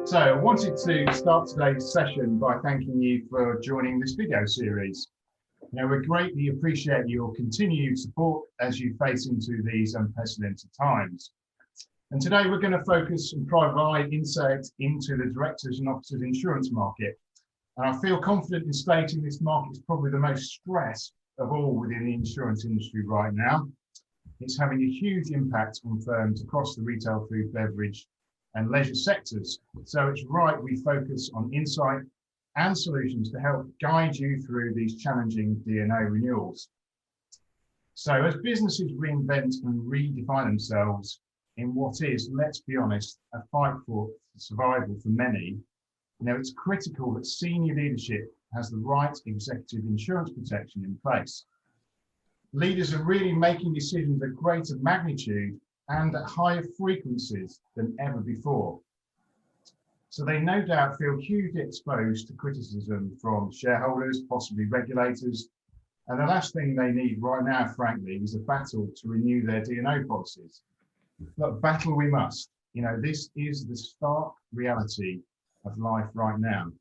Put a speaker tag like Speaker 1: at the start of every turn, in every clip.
Speaker 1: So I wanted to start today's session by thanking you for joining this video series. We greatly appreciate your continued support as you face into these unprecedented times. And today we're going to focus and provide insight into the directors and officers insurance market. And I feel confident in stating this market is probably the most stressed of all within the insurance industry right now. It's having a huge impact on firms across the retail, food, beverage, and leisure sectors. So it's right we focus on insight and solutions to help guide you through these challenging D&O renewals. So as businesses reinvent and redefine themselves in what is, let's be honest, a fight for survival for many, it's critical that senior leadership has the right executive insurance protection in place. Leaders are really making decisions of greater magnitude and at higher frequencies than ever before. So they no doubt feel hugely exposed to criticism from shareholders, possibly regulators, and the last thing they need right now, frankly, is a battle to renew their D&O policies. But battle we must. This is the stark reality of life right now.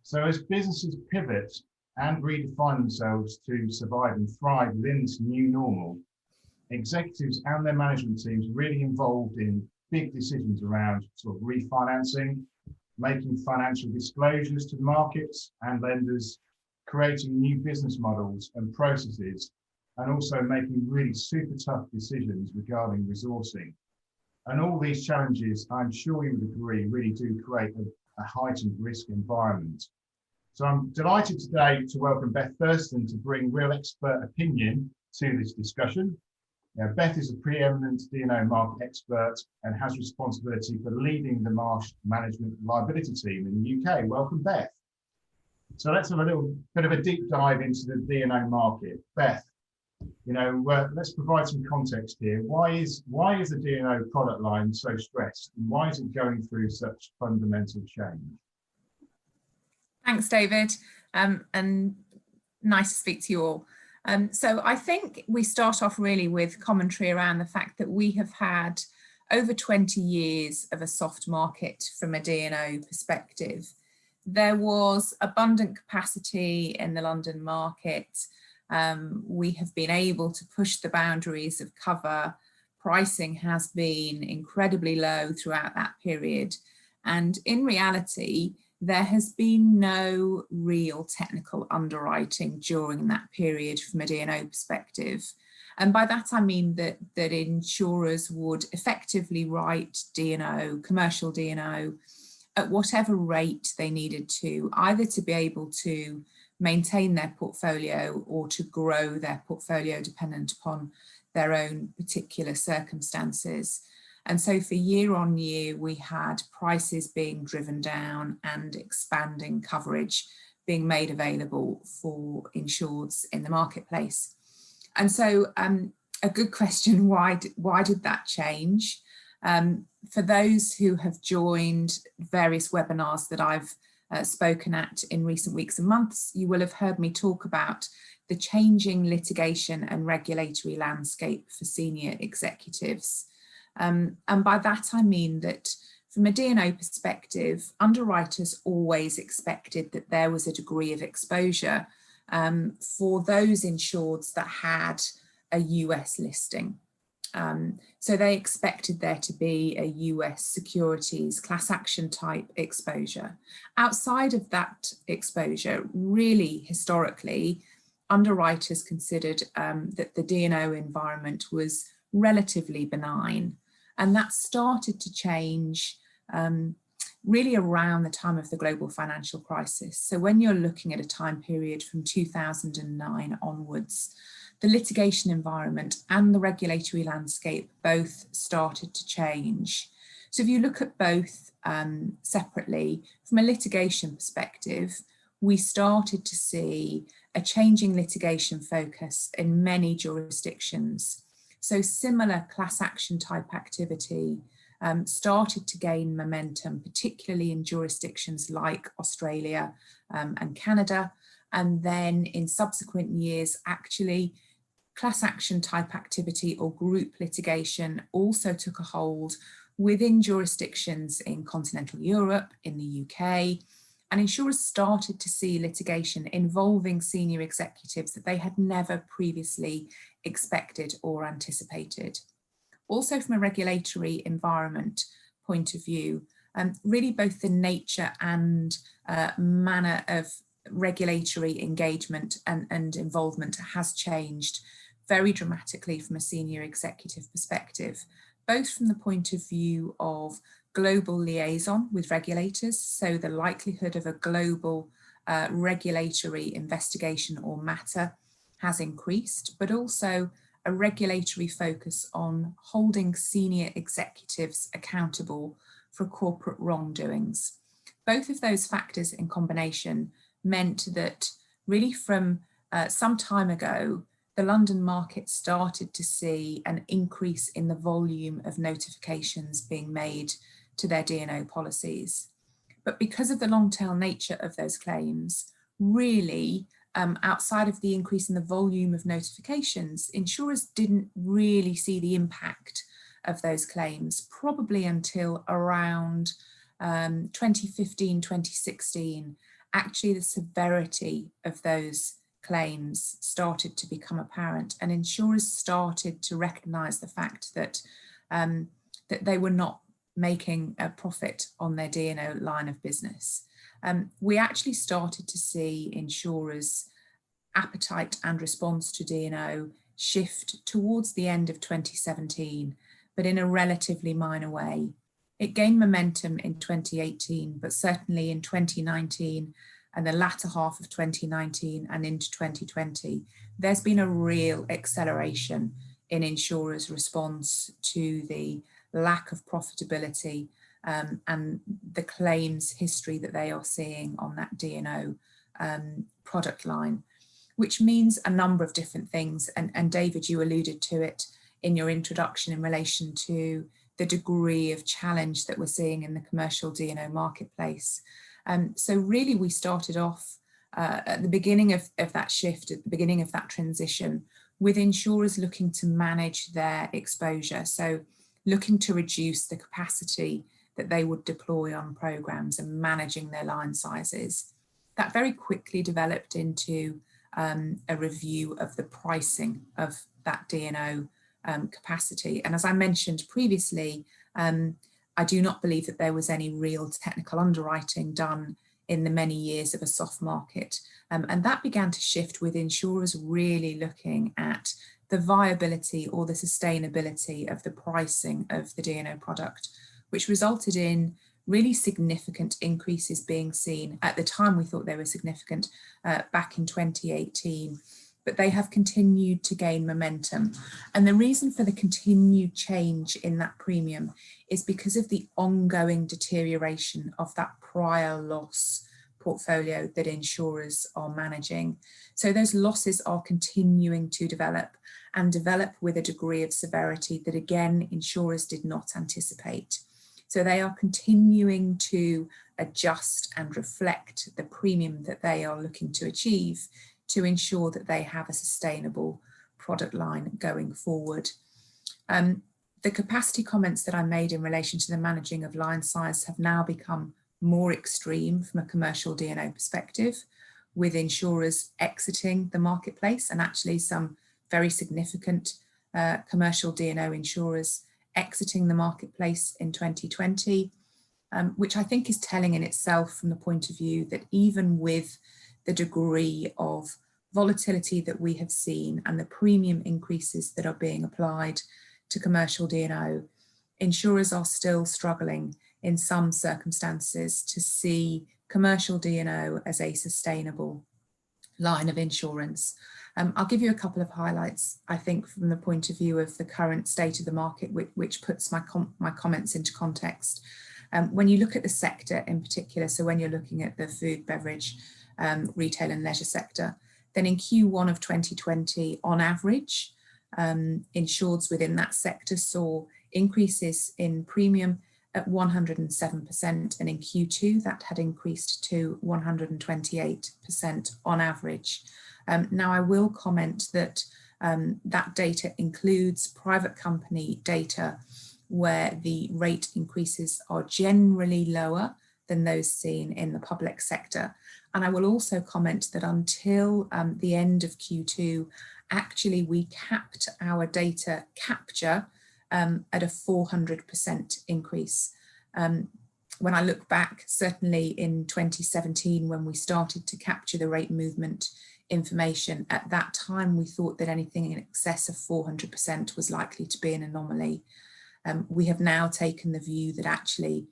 Speaker 1: So as businesses pivot and redefine themselves to survive and thrive within this new normal, executives and their management teams really involved in big decisions around sort of refinancing, making financial disclosures to the markets and lenders, creating new business models and processes, and also making really super tough decisions regarding resourcing. And all these challenges, I'm sure you would agree, really do create a heightened risk environment. So I'm delighted today to welcome Beth Thurston to bring real expert opinion to this discussion. Beth is a preeminent D&O market expert and has responsibility for leading the Marsh Management Liability team in the UK. Welcome, Beth. So let's have a little bit of a deep dive into the D&O market. Beth, let's provide some context here. Why is the D&O product line so stressed, and why is it going through such fundamental change?
Speaker 2: Thanks, David, and nice to speak to you all. So I think we start off really with commentary around the fact that we have had over 20 years of a soft market from a D&O perspective. There was abundant capacity in the London market. We have been able to push the boundaries of cover. Pricing has been incredibly low throughout that period. And in reality, there has been no real technical underwriting during that period from a D&O perspective. And by that, I mean that insurers would effectively write D&O, commercial D&O, at whatever rate they needed to, either to be able to maintain their portfolio or to grow their portfolio dependent upon their own particular circumstances. And so for year on year, we had prices being driven down and expanding coverage being made available for insureds in the marketplace. And so a good question, why did that change? For those who have joined various webinars that I've spoken at in recent weeks and months, you will have heard me talk about the changing litigation and regulatory landscape for senior executives. And by that, I mean that from a D&O perspective, underwriters always expected that there was a degree of exposure for those insureds that had a US listing. So they expected there to be a US securities class action type exposure. Outside of that exposure, really historically, underwriters considered that the D&O environment was relatively benign. And that started to change really around the time of the global financial crisis. So when you're looking at a time period from 2009 onwards, the litigation environment and the regulatory landscape both started to change. So if you look at both separately, from a litigation perspective, we started to see a changing litigation focus in many jurisdictions. So similar class action type activity started to gain momentum, particularly in jurisdictions like Australia and Canada, and then in subsequent years actually class action type activity or group litigation also took a hold within jurisdictions in continental Europe, in the UK, and insurers started to see litigation involving senior executives that they had never previously expected or anticipated. Also from a regulatory environment point of view, really both the nature and manner of regulatory engagement and involvement has changed very dramatically from a senior executive perspective, both from the point of view of global liaison with regulators, so the likelihood of a global regulatory investigation or matter has increased, but also a regulatory focus on holding senior executives accountable for corporate wrongdoings. Both of those factors in combination meant that really from some time ago, the London market started to see an increase in the volume of notifications being made to their D&O policies. But because of the long tail nature of those claims, really, outside of the increase in the volume of notifications, insurers didn't really see the impact of those claims, probably until around 2015, 2016. Actually, the severity of those claims started to become apparent, and insurers started to recognise the fact that, that they were not making a profit on their D&O line of business. We actually started to see insurers' appetite and response to D&O shift towards the end of 2017, but in a relatively minor way. It gained momentum in 2018, but certainly in 2019 and the latter half of 2019 and into 2020, there's been a real acceleration in insurers' response to the lack of profitability and the claims history that they are seeing on that D&O product line, which means a number of different things. And David, you alluded to it in your introduction in relation to the degree of challenge that we're seeing in the commercial D&O marketplace. So really we started off at the beginning of that shift, at the beginning of that transition, with insurers looking to manage their exposure. So looking to reduce the capacity that they would deploy on programs and managing their line sizes. That very quickly developed into a review of the pricing of that D&O capacity. And as I mentioned previously, I do not believe that there was any real technical underwriting done in the many years of a soft market. And that began to shift with insurers really looking at the viability or the sustainability of the pricing of the D&O product, which resulted in really significant increases being seen. At the time, we thought they were significant back in 2018, but they have continued to gain momentum. And the reason for the continued change in that premium is because of the ongoing deterioration of that prior loss portfolio that insurers are managing. So those losses are continuing to develop and develop with a degree of severity that, again, insurers did not anticipate. So they are continuing to adjust and reflect the premium that they are looking to achieve to ensure that they have a sustainable product line going forward. The capacity comments that I made in relation to the managing of line size have now become more extreme from a commercial D&O perspective, with insurers exiting the marketplace, and actually some very significant commercial D&O insurers exiting the marketplace in 2020, which I think is telling in itself from the point of view that even with the degree of volatility that we have seen and the premium increases that are being applied to commercial D&O, insurers are still struggling in some circumstances to see commercial D&O as a sustainable line of insurance. I'll give you a couple of highlights, I think, from the point of view of the current state of the market, which puts my comments into context. When you look at the sector in particular, so when you're looking at the food, beverage, retail and leisure sector, then in Q1 of 2020, on average, insureds within that sector saw increases in premium at 107%, and in Q2 that had increased to 128% on average. Now I will comment that That data includes private company data where the rate increases are generally lower than those seen in the public sector. And I will also comment that until the end of Q2, actually we capped our data capture at a 400% increase. When I look back, certainly in 2017, when we started to capture the rate movement information, at that time we thought that anything in excess of 400% was likely to be an anomaly. We have now taken the view that actually,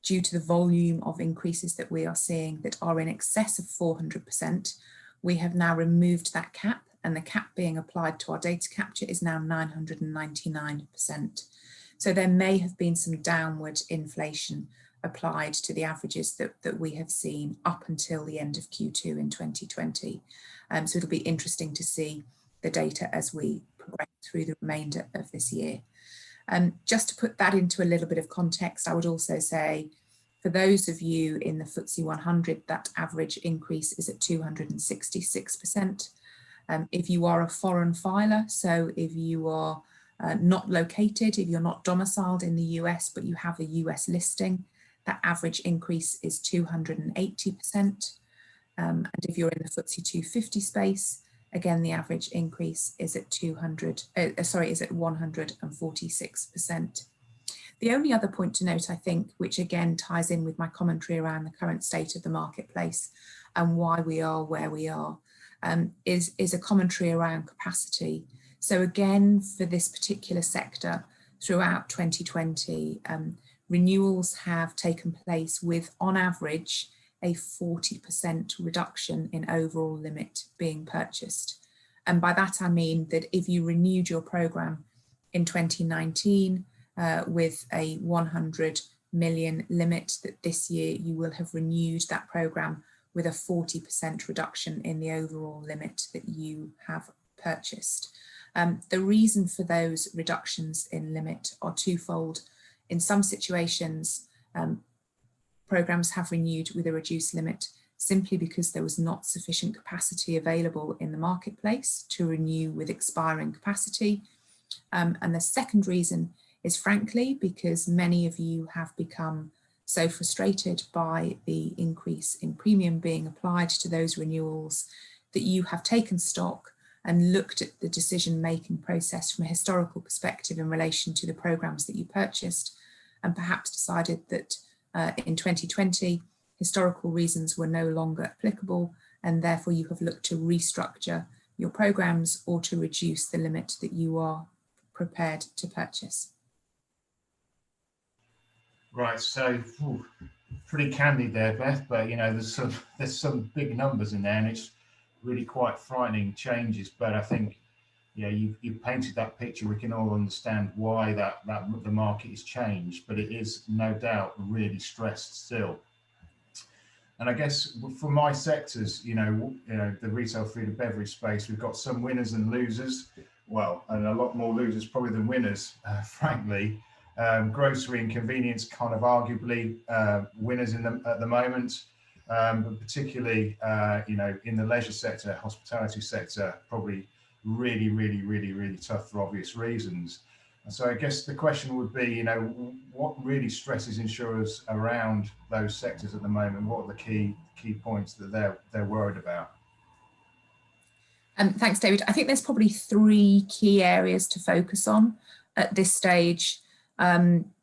Speaker 2: due to the volume of increases that we are seeing that are in excess of 400%, we have now removed that cap, and the cap being applied to our data capture is now 999%. So there may have been some downward inflation applied to the averages that we have seen up until the end of Q2 in 2020. So it'll be interesting to see the data as we progress through the remainder of this year. Just to put that into a little bit of context, I would also say, for those of you in the FTSE 100, that average increase is at 266%. If you are a foreign filer, so if you are not located, if you're not domiciled in the US, but you have a US listing, that average increase is 280%. And if you're in the FTSE 250 space, again, the average increase is at 146%. The only other point to note, I think, which again ties in with my commentary around the current state of the marketplace and why we are where we are, is a commentary around capacity. So again, for this particular sector, throughout 2020, renewals have taken place with, on average, a 40% reduction in overall limit being purchased. And by that I mean that if you renewed your programme in 2019 with a 100 million limit, that this year you will have renewed that programme with a 40% reduction in the overall limit that you have purchased. The reason for those reductions in limit are twofold. In some situations, programmes have renewed with a reduced limit simply because there was not sufficient capacity available in the marketplace to renew with expiring capacity. And the second reason is frankly because many of you have become so frustrated by the increase in premium being applied to those renewals that you have taken stock and looked at the decision-making process from a historical perspective in relation to the programmes that you purchased, and perhaps decided that in 2020, historical reasons were no longer applicable, and therefore you have looked to restructure your programmes or to reduce the limit that you are prepared to purchase.
Speaker 1: Right, so pretty candid there, Beth, but you know, there's some big numbers in there, and it's really quite frightening changes. But I think, yeah, you've painted that picture. We can all understand why that the market has changed, but it is no doubt really stressed still. And I guess for my sectors, you know, the retail food and beverage space, we've got some winners and losers. Well, and a lot more losers probably than winners, frankly. Grocery and convenience kind of arguably winners at the moment, but particularly, you know, in the leisure sector, hospitality sector, probably really tough for obvious reasons. And so I guess the question would be, you know, what really stresses insurers around those sectors at the moment? What are the key points that they're worried about?
Speaker 2: Thanks, David. I think there's probably three key areas to focus on at this stage. One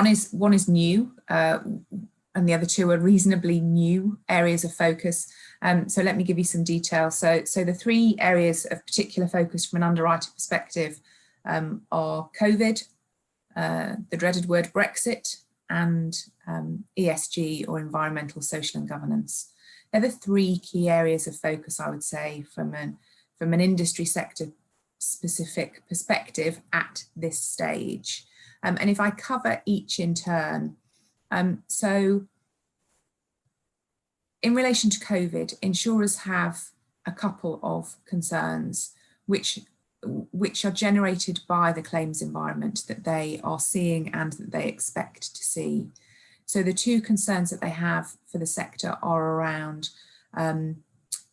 Speaker 2: is new, and the other two are reasonably new areas of focus. So let me give you some detail. So the three areas of particular focus from an underwriter perspective are COVID, the dreaded word Brexit, and ESG, or environmental, social and governance. They're the three key areas of focus, I would say, from an industry sector specific perspective at this stage. And if I cover each in turn, so in relation to COVID, insurers have a couple of concerns which are generated by the claims environment that they are seeing and that they expect to see. So the two concerns that they have for the sector are around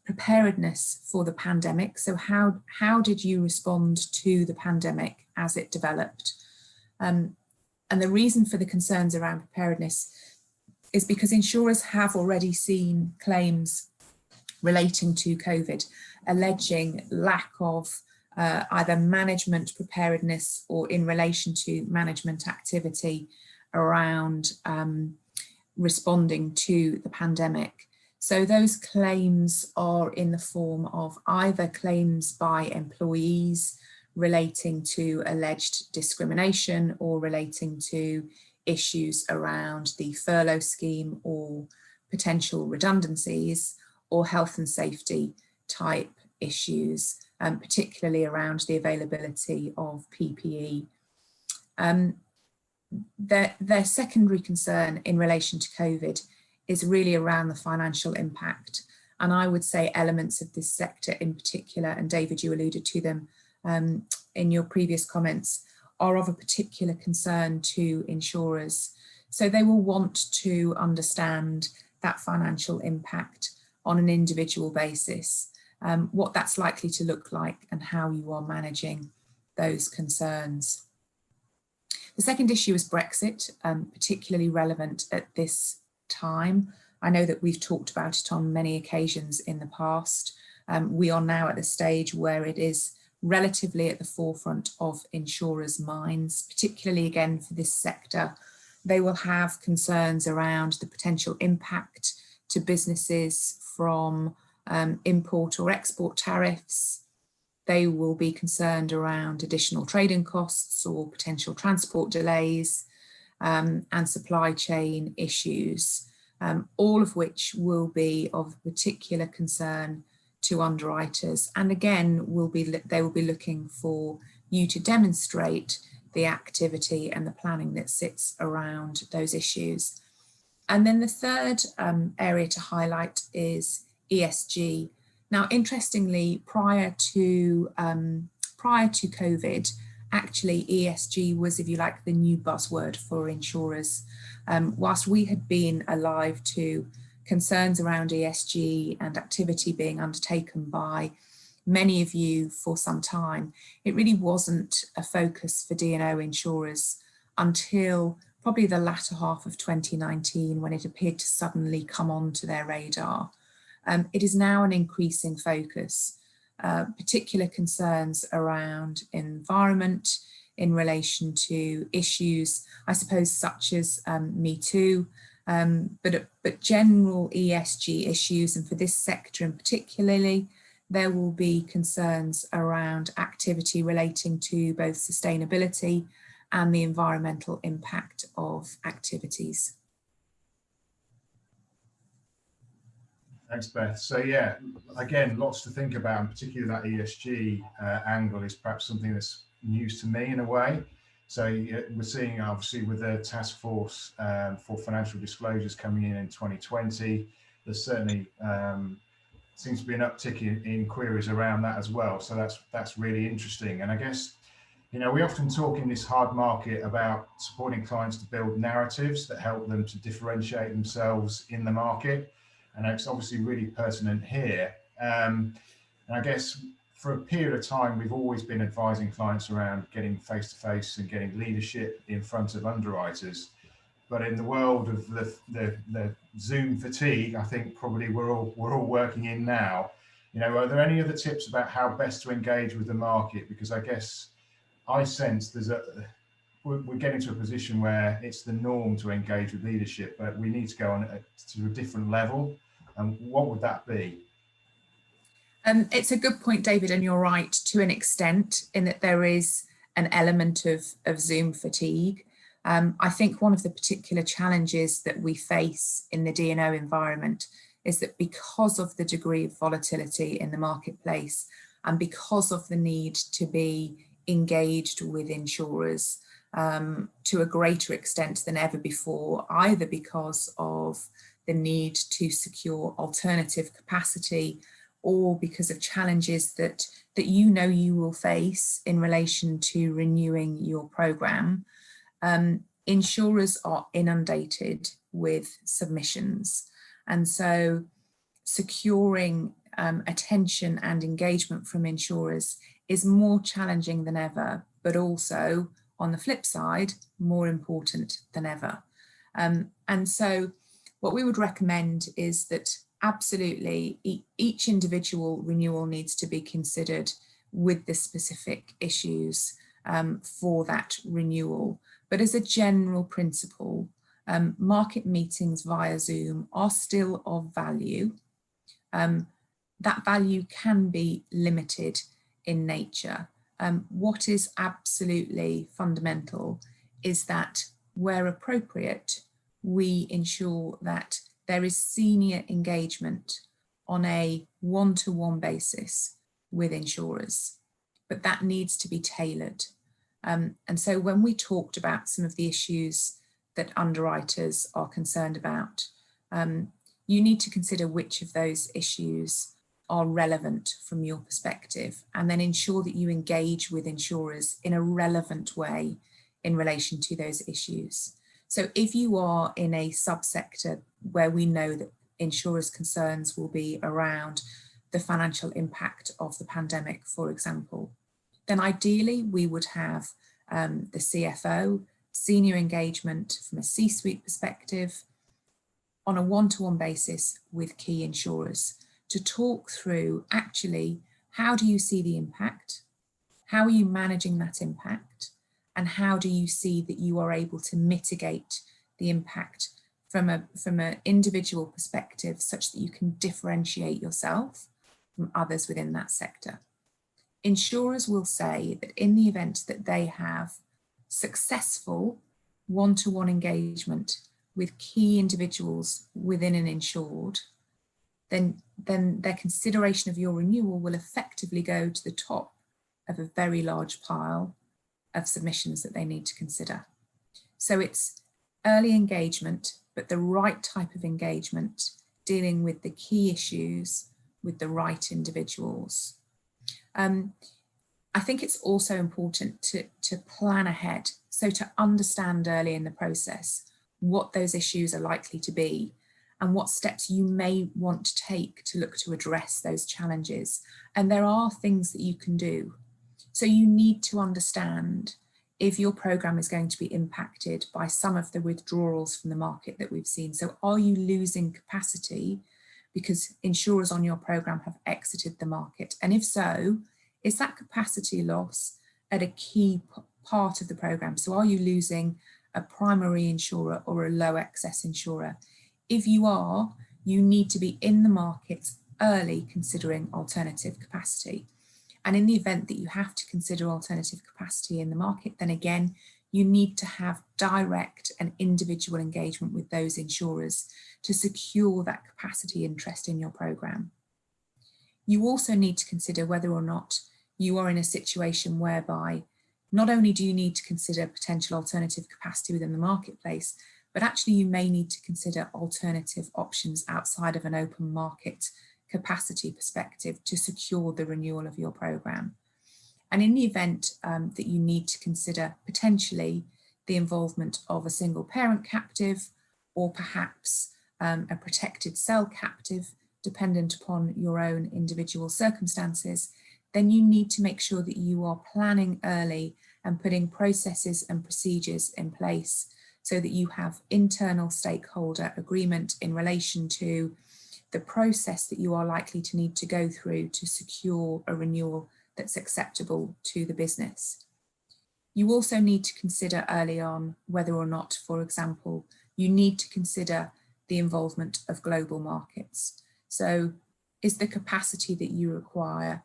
Speaker 2: preparedness for the pandemic. So how did you respond to the pandemic as it developed? And the reason for the concerns around preparedness is because insurers have already seen claims relating to COVID, alleging lack of either management preparedness or in relation to management activity around responding to the pandemic. So those claims are in the form of either claims by employees relating to alleged discrimination or relating to issues around the furlough scheme or potential redundancies, or health and safety type issues, particularly around the availability of PPE. Their secondary concern in relation to COVID is really around the financial impact. And I would say elements of this sector in particular, and David, you alluded to them in your previous comments, are of a particular concern to insurers. So they will want to understand that financial impact on an individual basis, what that's likely to look like and how you are managing those concerns. The second issue is Brexit, particularly relevant at this time. I know that we've talked about it on many occasions in the past. We are now at the stage where it is relatively at the forefront of insurers' minds, particularly again for this sector. They will have concerns around the potential impact to businesses from import or export tariffs. They will be concerned around additional trading costs or potential transport delays and supply chain issues, all of which will be of particular concern to underwriters. And again, they will be looking for you to demonstrate the activity and the planning that sits around those issues. And then the third area to highlight is ESG. Now, interestingly, prior to COVID, actually ESG was, if you like, the new buzzword for insurers. Whilst we had been alive to concerns around ESG and activity being undertaken by many of you for some time, it really wasn't a focus for D&O insurers until probably the latter half of 2019, when it appeared to suddenly come onto their radar. It is now an increasing focus, particular concerns around environment in relation to issues, I suppose, such as Me Too, but general ESG issues. And for this sector in particularly, there will be concerns around activity relating to both sustainability and the environmental impact of activities.
Speaker 1: Thanks, Beth. So yeah, again, lots to think about, and particularly that ESG angle is perhaps something that's news to me in a way. So we're seeing, obviously, with the task force for financial disclosures coming in 2020, there's certainly seems to be an uptick in queries around that as well. So that's really interesting. And I guess, you know, we often talk in this hard market about supporting clients to build narratives that help them to differentiate themselves in the market. And it's obviously really pertinent here. And I guess for a period of time, we've always been advising clients around getting face-to-face and getting leadership in front of underwriters. But in the world of the Zoom fatigue, I think probably we're all working in now. You know, are there any other tips about how best to engage with the market? Because I guess I sense we're getting to a position where it's the norm to engage with leadership, but we need to go on to a different level. And what would that be?
Speaker 2: It's a good point, David, and you're right to an extent in that there is an element of Zoom fatigue. I think one of the particular challenges that we face in the D&O environment is that because of the degree of volatility in the marketplace and because of the need to be engaged with insurers to a greater extent than ever before, either because of the need to secure alternative capacity or because of challenges that you know you will face in relation to renewing your program, insurers are inundated with submissions. And so securing attention and engagement from insurers is more challenging than ever, but also on the flip side, more important than ever. And so what we would recommend is that absolutely each individual renewal needs to be considered with the specific issues for that renewal. But as a general principle, market meetings via Zoom are still of value. That value can be limited in nature. What is absolutely fundamental is that where appropriate, we ensure that there is senior engagement on a one-to-one basis with insurers, but that needs to be tailored. And so when we talked about some of the issues that underwriters are concerned about, you need to consider which of those issues are relevant from your perspective, and then ensure that you engage with insurers in a relevant way in relation to those issues. So if you are in a subsector where we know that insurers' concerns will be around the financial impact of the pandemic, for example, then ideally we would have the CFO, senior engagement from a C-suite perspective on a one-to-one basis with key insurers to talk through actually how do you see the impact, how are you managing that impact, and how do you see that you are able to mitigate the impact from an individual perspective such that you can differentiate yourself from others within that sector. Insurers will say that in the event that they have successful one-to-one engagement with key individuals within an insured, then their consideration of your renewal will effectively go to the top of a very large pile of submissions that they need to consider. So it's early engagement, but the right type of engagement, dealing with the key issues with the right individuals. I think it's also important to plan ahead, so to understand early in the process what those issues are likely to be and what steps you may want to take to look to address those challenges. And there are things that you can do. So you need to understand if your program is going to be impacted by some of the withdrawals from the market that we've seen. So are you losing capacity because insurers on your program have exited the market? And if so, is that capacity loss at a key part of the program? So are you losing a primary insurer or a low excess insurer? If you are, you need to be in the market early considering alternative capacity. And in the event that you have to consider alternative capacity in the market, then again, you need to have direct and individual engagement with those insurers to secure that capacity interest in your program. You also need to consider whether or not you are in a situation whereby not only do you need to consider potential alternative capacity within the marketplace, but actually you may need to consider alternative options outside of an open market capacity perspective to secure the renewal of your program. And in the event that you need to consider potentially the involvement of a single parent captive or perhaps a protected cell captive, dependent upon your own individual circumstances, then you need to make sure that you are planning early and putting processes and procedures in place so that you have internal stakeholder agreement in relation to the process that you are likely to need to go through to secure a renewal that's acceptable to the business. You also need to consider early on whether or not, for example, you need to consider the involvement of global markets. So is the capacity that you require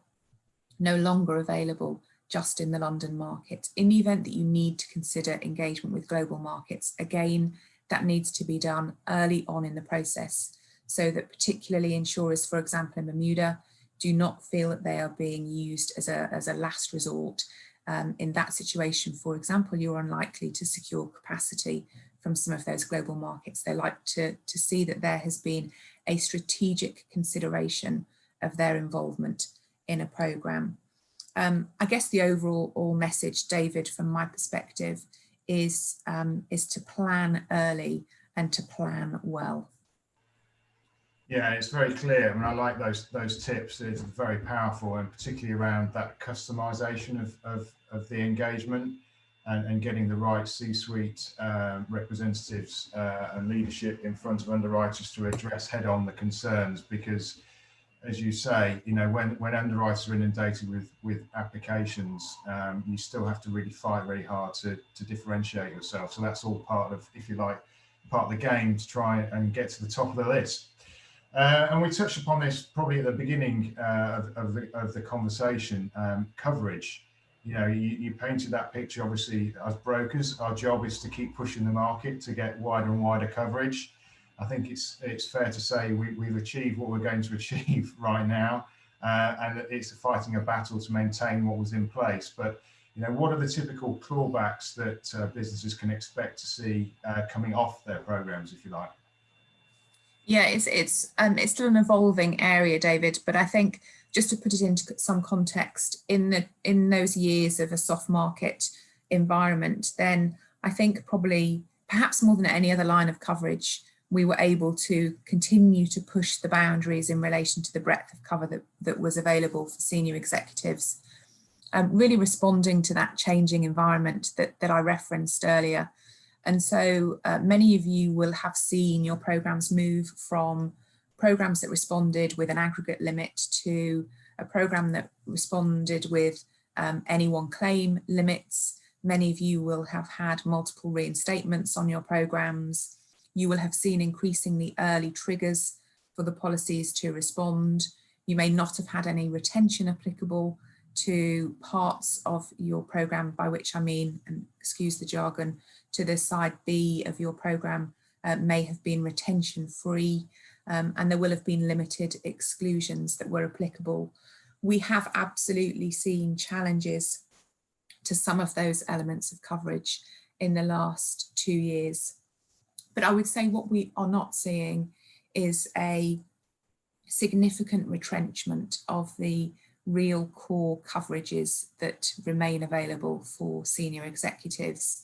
Speaker 2: no longer available just in the London market? In the event that you need to consider engagement with global markets, again, that needs to be done early on in the process so that particularly insurers, for example, in Bermuda, do not feel that they are being used as a last resort. In that situation, for example, you're unlikely to secure capacity from some of those global markets. They like to see that there has been a strategic consideration of their involvement in a program. I guess the overall message, David, from my perspective, is to plan early and to plan well.
Speaker 1: Yeah, it's very clear. I mean, I like those tips. It's very powerful, and particularly around that customization of the engagement and getting the right C-suite representatives and leadership in front of underwriters to address head-on the concerns. Because, as you say, you know, when underwriters are inundated with applications, you still have to really fight very hard to differentiate yourself. So that's all part of, if you like, part of the game to try and get to the top of the list. And we touched upon this probably at the beginning of the conversation, coverage. You know, you painted that picture. Obviously, as brokers, our job is to keep pushing the market to get wider and wider coverage. I think it's fair to say we've achieved what we're going to achieve right now, and it's fighting a battle to maintain what was in place. But you know, what are the typical clawbacks that businesses can expect to see coming off their programs, if you like?
Speaker 2: Yeah, it's still an evolving area, David, but I think just to put it into some context, in those years of a soft market environment, then I think probably perhaps more than any other line of coverage, we were able to continue to push the boundaries in relation to the breadth of cover that was available for senior executives, really responding to that changing environment that I referenced earlier. And so many of you will have seen your programs move from programs that responded with an aggregate limit to a program that responded with any one claim limits. Many of you will have had multiple reinstatements on your programs. You will have seen increasingly early triggers for the policies to respond. You may not have had any retention applicable to parts of your program, by which I mean, and excuse the jargon, to the side B of your program may have been retention free, and there will have been limited exclusions that were applicable. We have absolutely seen challenges to some of those elements of coverage in the last 2 years. But I would say what we are not seeing is a significant retrenchment of the real core coverages that remain available for senior executives.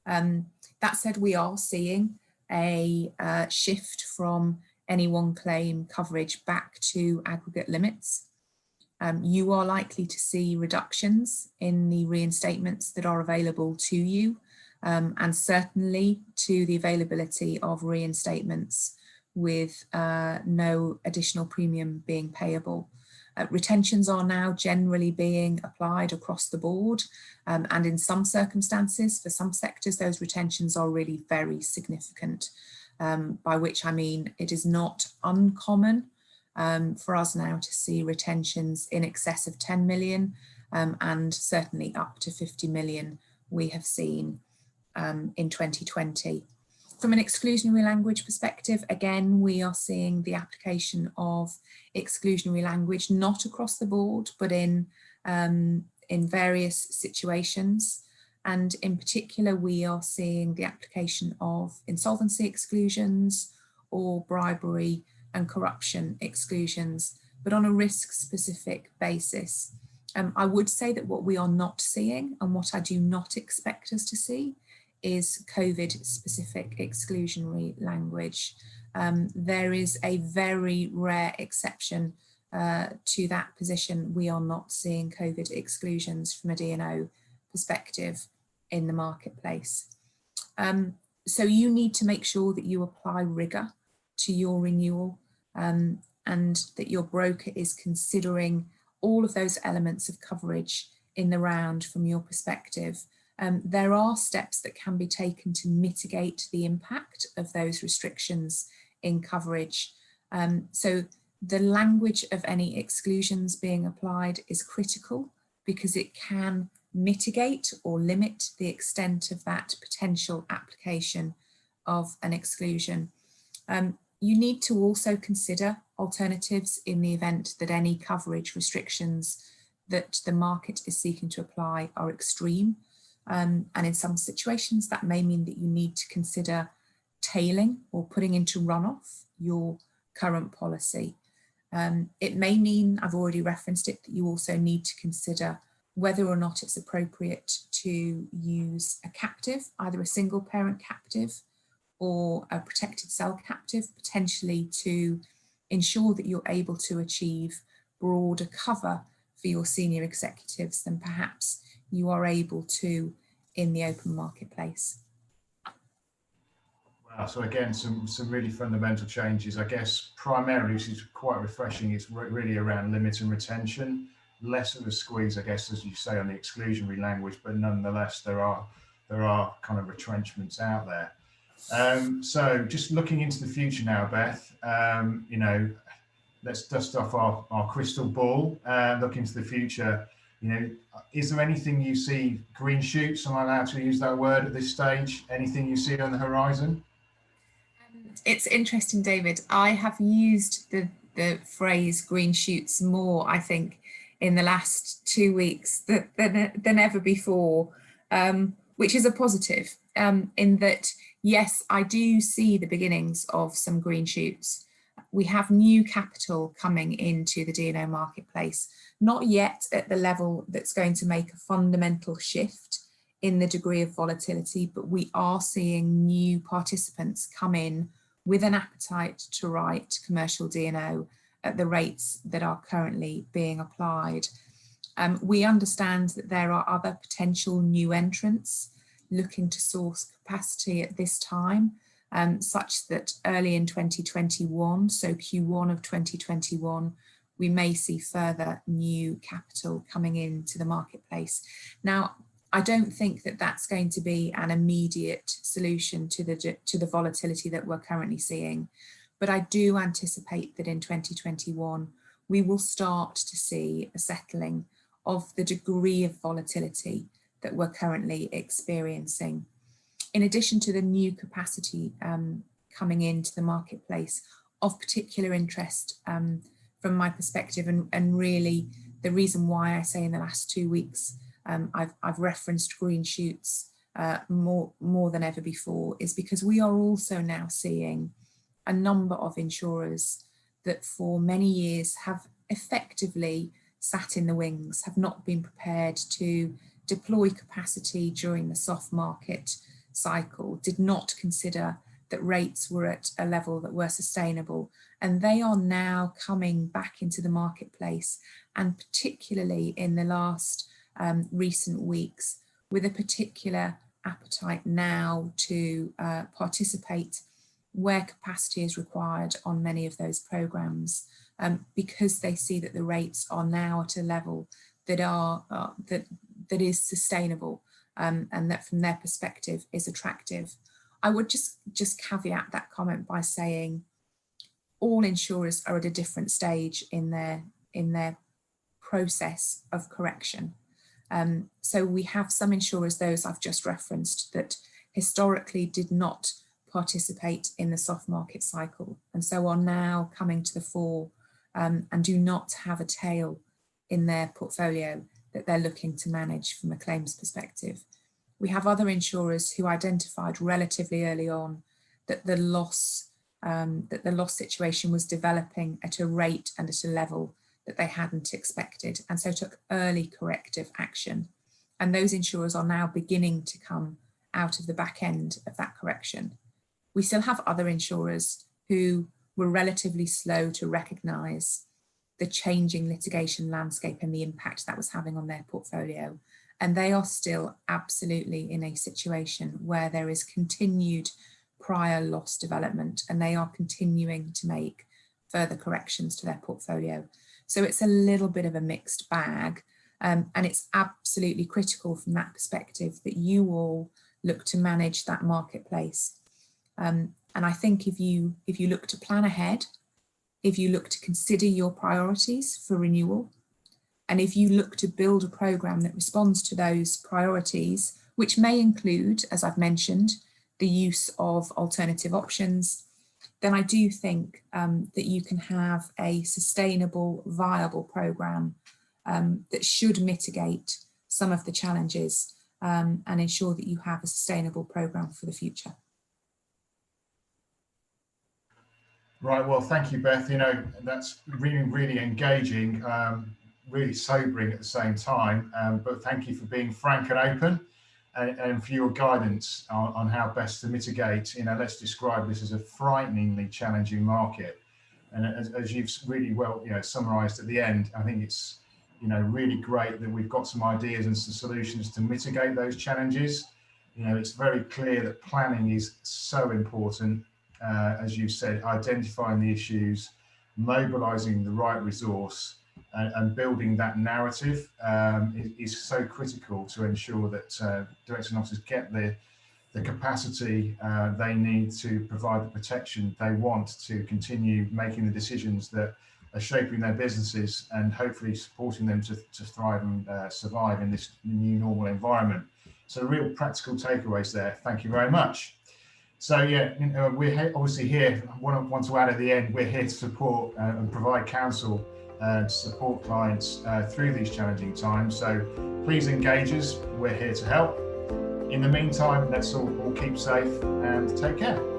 Speaker 2: That said, we are seeing a shift from any one claim coverage back to aggregate limits. You are likely to see reductions in the reinstatements that are available to you, and certainly to the availability of reinstatements with no additional premium being payable. Retentions are now generally being applied across the board, and in some circumstances, for some sectors, those retentions are really very significant, by which I mean it is not uncommon for us now to see retentions in excess of 10 million, and certainly up to 50 million we have seen in 2020. From an exclusionary language perspective, again, we are seeing the application of exclusionary language, not across the board, but in various situations. And in particular, we are seeing the application of insolvency exclusions or bribery and corruption exclusions, but on a risk-specific basis. I would say that what we are not seeing, and what I do not expect us to see, is COVID-specific exclusionary language. There is a very rare exception to that position. We are not seeing COVID exclusions from a D&O perspective in the marketplace. So you need to make sure that you apply rigor to your renewal, and that your broker is considering all of those elements of coverage in the round from your perspective. There are steps that can be taken to mitigate the impact of those restrictions in coverage. So the language of any exclusions being applied is critical, because it can mitigate or limit the extent of that potential application of an exclusion. You need to also consider alternatives in the event that any coverage restrictions that the market is seeking to apply are extreme. And in some situations, that may mean that you need to consider tailing or putting into runoff your current policy. It may mean, I've already referenced it, that you also need to consider whether or not it's appropriate to use a captive, either a single parent captive or a protected cell captive, potentially to ensure that you're able to achieve broader cover for your senior executives than perhaps you are able to in the open marketplace.
Speaker 1: Wow, so again, some really fundamental changes. I guess primarily, which is quite refreshing, it's really around limit and retention, less of a squeeze, I guess, as you say, on the exclusionary language, but nonetheless, there are kind of retrenchments out there. So just looking into the future now, Beth, you know, let's dust off our crystal ball and look into the future. You know, is there anything you see, green shoots, am I allowed to use that word at this stage? Anything you see on the horizon?
Speaker 2: It's interesting, David. I have used the phrase green shoots more, I think, in the last 2 weeks than ever before, which is a positive, in that, yes, I do see the beginnings of some green shoots. We have new capital coming into the D&O marketplace, not yet at the level that's going to make a fundamental shift in the degree of volatility, but we are seeing new participants come in with an appetite to write commercial D&O at the rates that are currently being applied. We understand that there are other potential new entrants looking to source capacity at this time, such that early in 2021, so Q1 of 2021, we may see further new capital coming into the marketplace. Now, I don't think that that's going to be an immediate solution to the volatility that we're currently seeing, but I do anticipate that in 2021 we will start to see a settling of the degree of volatility that we're currently experiencing. In addition to the new capacity coming into the marketplace, of particular interest from my perspective, and really the reason why I say in the last 2 weeks I've referenced green shoots more than ever before, is because we are also now seeing a number of insurers that for many years have effectively sat in the wings, have not been prepared to deploy capacity during the soft market cycle, did not consider that rates were at a level that were sustainable, and they are now coming back into the marketplace, and particularly in the last recent weeks, with a particular appetite now to participate where capacity is required on many of those programs, because they see that the rates are now at a level that are that is sustainable, and that from their perspective is attractive. I would just caveat that comment by saying all insurers are at a different stage in their process of correction. So we have some insurers, those I've just referenced, that historically did not participate in the soft market cycle, and so are now coming to the fore and do not have a tail in their portfolio that they're looking to manage from a claims perspective. We have other insurers who identified relatively early on that the loss situation was developing at a rate and at a level that they hadn't expected, and so took early corrective action. And those insurers are now beginning to come out of the back end of that correction. We still have other insurers who were relatively slow to recognise the changing litigation landscape and the impact that was having on their portfolio. And they are still absolutely in a situation where there is continued prior loss development, and they are continuing to make further corrections to their portfolio. So it's a little bit of a mixed bag, and it's absolutely critical from that perspective that you all look to manage that marketplace. And I think if you look to plan ahead, if you look to consider your priorities for renewal, and if you look to build a program that responds to those priorities, which may include, as I've mentioned, the use of alternative options, then I do think that you can have a sustainable, viable program that should mitigate some of the challenges and ensure that you have a sustainable program for the future.
Speaker 1: Right, well, thank you, Beth. You know, that's really, really engaging, really sobering at the same time, but thank you for being frank and open, and for your guidance on how best to mitigate. You know, let's describe this as a frighteningly challenging market. And as you've really well, summarised at the end, I think it's, really great that we've got some ideas and some solutions to mitigate those challenges. It's very clear that planning is so important, as you said, identifying the issues, mobilising the right resource, and building that narrative is so critical to ensure that directors and officers get the capacity they need to provide the protection they want to continue making the decisions that are shaping their businesses and hopefully supporting them to thrive and survive in this new normal environment. So real practical takeaways there. Thank you very much. So yeah, we're obviously here, want to add at the end, we're here to support and provide counsel to support clients through these challenging times. So please engage us, we're here to help. In the meantime, let's all keep safe and take care.